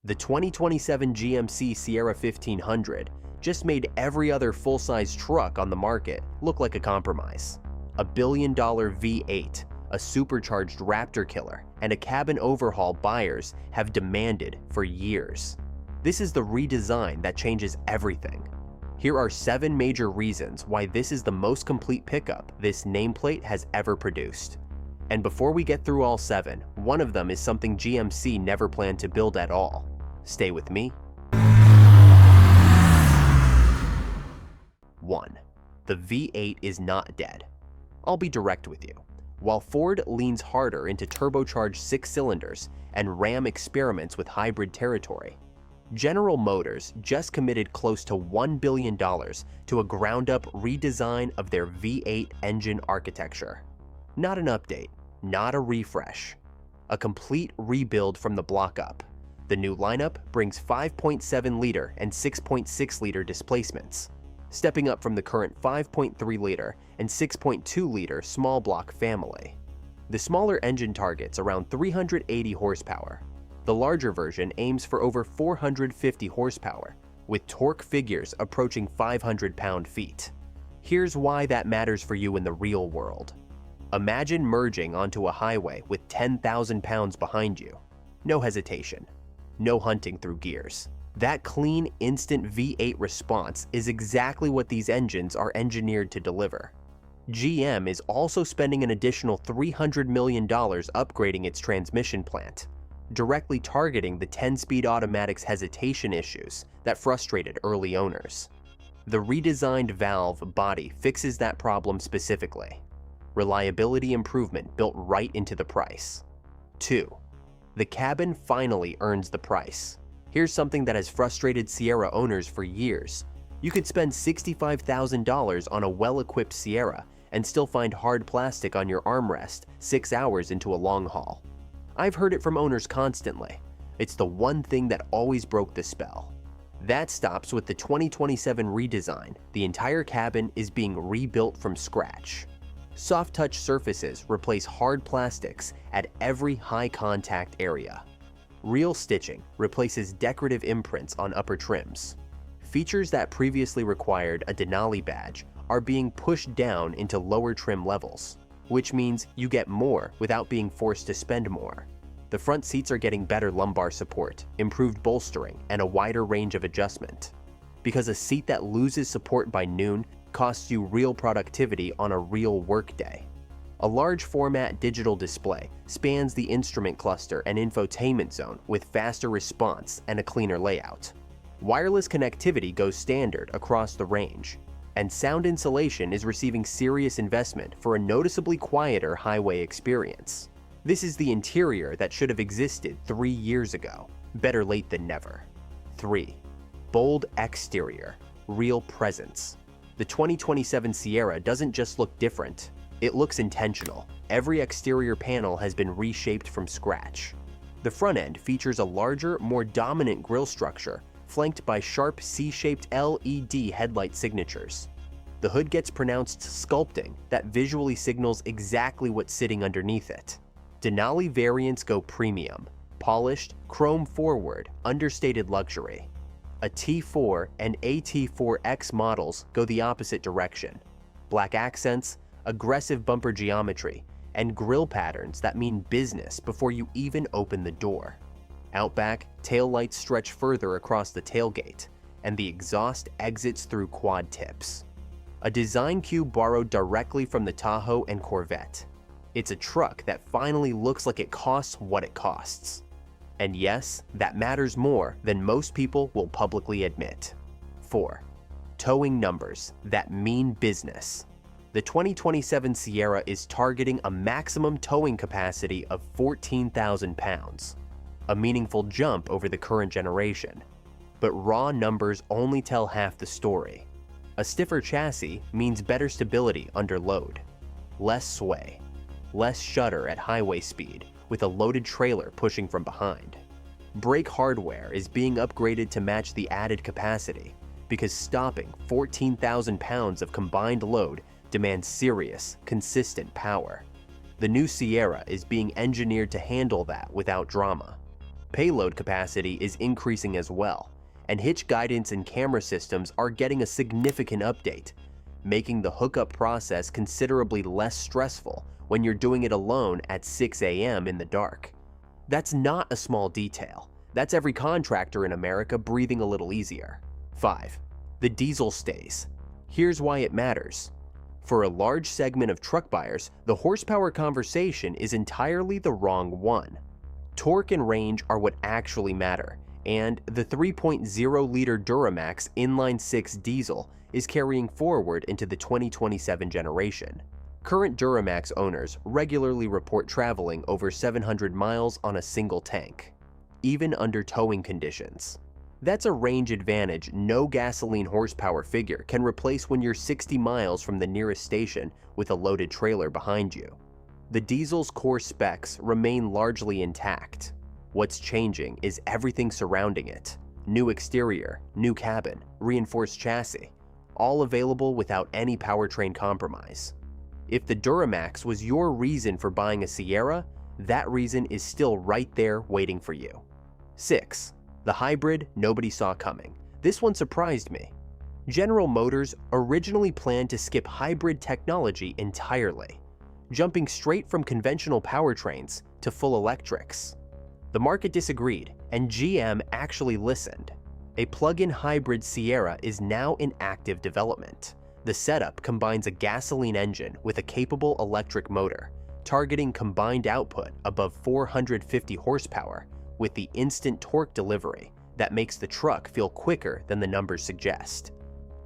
The 2027 GMC Sierra 1500 just made every other full-size truck on the market look like a compromise. A billion-dollar V8, a supercharged Raptor killer, and a cabin overhaul buyers have demanded for years. This is the redesign that changes everything. Here are 7 major reasons why this is the most complete pickup this nameplate has ever produced. And before we get through all 7, one of them is something GMC never planned to build at all. Stay with me. 1. The V8 is not dead. I'll be direct with you. While Ford leans harder into turbocharged 6 cylinders and Ram experiments with hybrid territory, General Motors just committed close to $1 billion to a ground-up redesign of their V8 engine architecture. Not an update, not a refresh. A complete rebuild from the block up. The new lineup brings 5.7-liter and 6.6-liter displacements, stepping up from the current 5.3-liter and 6.2-liter small block family. The smaller engine targets around 380 horsepower. The larger version aims for over 450 horsepower, with torque figures approaching 500 pound-feet. Here's why that matters for you in the real world. Imagine merging onto a highway with 10,000 pounds behind you. No hesitation. No hunting through gears. That clean, instant V8 response is exactly what these engines are engineered to deliver. GM is also spending an additional $300 million upgrading its transmission plant, directly targeting the 10-speed automatic's hesitation issues that frustrated early owners. The redesigned valve body fixes that problem specifically. Reliability improvement built right into the price. 2. The cabin finally earns the price. Here's something that has frustrated Sierra owners for years. You could spend $65,000 on a well-equipped Sierra and still find hard plastic on your armrest 6 hours into a long haul. I've heard it from owners constantly. It's the one thing that always broke the spell. That stops with the 2027 redesign. The entire cabin is being rebuilt from scratch. Soft-touch surfaces replace hard plastics at every high-contact area. Real stitching replaces decorative imprints on upper trims. Features that previously required a Denali badge are being pushed down into lower trim levels, which means you get more without being forced to spend more. The front seats are getting better lumbar support, improved bolstering, and a wider range of adjustment. Because a seat that loses support by noon costs you real productivity on a real workday. A large format digital display spans the instrument cluster and infotainment zone with faster response and a cleaner layout. Wireless connectivity goes standard across the range, and sound insulation is receiving serious investment for a noticeably quieter highway experience. This is the interior that should have existed 3 years ago. Better late than never. 3. Bold exterior, real presence. The 2027 Sierra doesn't just look different, it looks intentional. Every exterior panel has been reshaped from scratch. The front end features a larger, more dominant grille structure, flanked by sharp C-shaped LED headlight signatures. The hood gets pronounced sculpting that visually signals exactly what's sitting underneath it. Denali variants go premium, polished, chrome forward, understated luxury. A T4 and AT4X models go the opposite direction. Black accents, aggressive bumper geometry, and grille patterns that mean business before you even open the door. Outback, taillights stretch further across the tailgate, and the exhaust exits through quad tips. A design cue borrowed directly from the Tahoe and Corvette. It's a truck that finally looks like it costs what it costs. And yes, that matters more than most people will publicly admit. 4. Towing numbers that mean business. The 2027 Sierra is targeting a maximum towing capacity of 14,000 pounds, a meaningful jump over the current generation. But raw numbers only tell half the story. A stiffer chassis means better stability under load, less sway, less shudder at highway speed with a loaded trailer pushing from behind. Brake hardware is being upgraded to match the added capacity because stopping 14,000 pounds of combined load demands serious, consistent power. The new Sierra is being engineered to handle that without drama. Payload capacity is increasing as well, and hitch guidance and camera systems are getting a significant update, making the hookup process considerably less stressful when you're doing it alone at 6 a.m. in the dark. That's not a small detail. That's every contractor in America breathing a little easier. 5. The diesel stays. Here's why it matters. For a large segment of truck buyers, the horsepower conversation is entirely the wrong one. Torque and range are what actually matter, and the 3.0-liter Duramax inline-6 diesel is carrying forward into the 2027 generation. Current Duramax owners regularly report traveling over 700 miles on a single tank, even under towing conditions. That's a range advantage no gasoline horsepower figure can replace when you're 60 miles from the nearest station with a loaded trailer behind you. The diesel's core specs remain largely intact. What's changing is everything surrounding it. New exterior, new cabin, reinforced chassis, all available without any powertrain compromise. If the Duramax was your reason for buying a Sierra, that reason is still right there waiting for you. 6. The hybrid nobody saw coming. This one surprised me. General Motors originally planned to skip hybrid technology entirely, jumping straight from conventional powertrains to full electrics. The market disagreed, and GM actually listened. A plug-in hybrid Sierra is now in active development. The setup combines a gasoline engine with a capable electric motor, targeting combined output above 450 horsepower with the instant torque delivery that makes the truck feel quicker than the numbers suggest.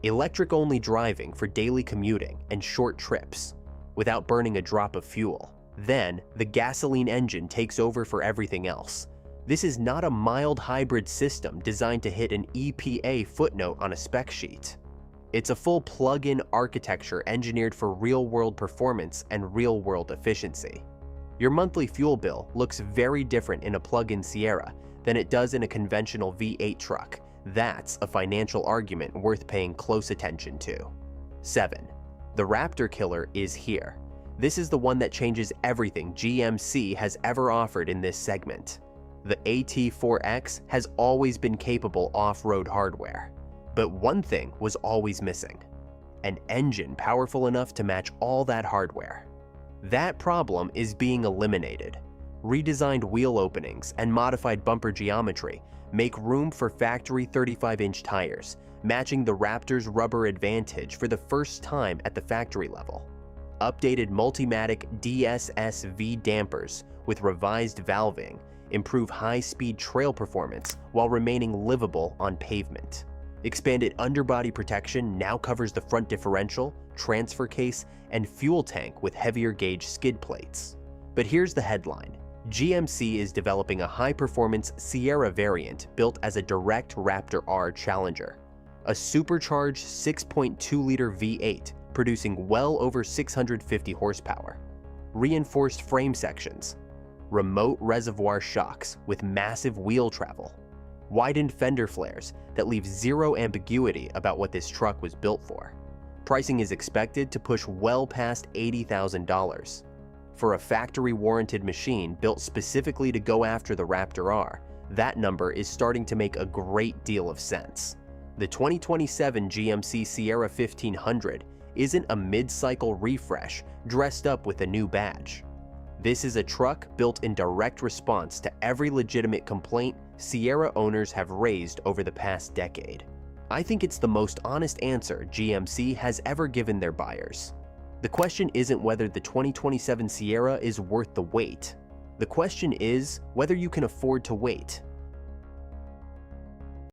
Electric-only driving for daily commuting and short trips, without burning a drop of fuel. Then, the gasoline engine takes over for everything else. This is not a mild hybrid system designed to hit an EPA footnote on a spec sheet. It's a full plug-in architecture engineered for real-world performance and real-world efficiency. Your monthly fuel bill looks very different in a plug-in Sierra than it does in a conventional V8 truck. That's a financial argument worth paying close attention to. 7. The Raptor killer is here. This is the one that changes everything GMC has ever offered in this segment. The AT4X has always been capable off-road hardware. But one thing was always missing: an engine powerful enough to match all that hardware. That problem is being eliminated. Redesigned wheel openings and modified bumper geometry make room for factory 35-inch tires, matching the Raptor's rubber advantage for the first time at the factory level. Updated Multimatic DSSV dampers with revised valving improve high-speed trail performance while remaining livable on pavement. Expanded underbody protection now covers the front differential, transfer case, and fuel tank with heavier gauge skid plates. But here's the headline: GMC is developing a high-performance Sierra variant built as a direct Raptor R challenger. A supercharged 6.2-liter V8 producing well over 650 horsepower. Reinforced frame sections. Remote reservoir shocks with massive wheel travel. Widened fender flares that leave zero ambiguity about what this truck was built for. Pricing is expected to push well past $80,000. For a factory-warranted machine built specifically to go after the Raptor R, that number is starting to make a great deal of sense. The 2027 GMC Sierra 1500 isn't a mid-cycle refresh dressed up with a new badge. This is a truck built in direct response to every legitimate complaint Sierra owners have raised over the past decade. I think it's the most honest answer GMC has ever given their buyers. The question isn't whether the 2027 Sierra is worth the wait. The question is whether you can afford to wait.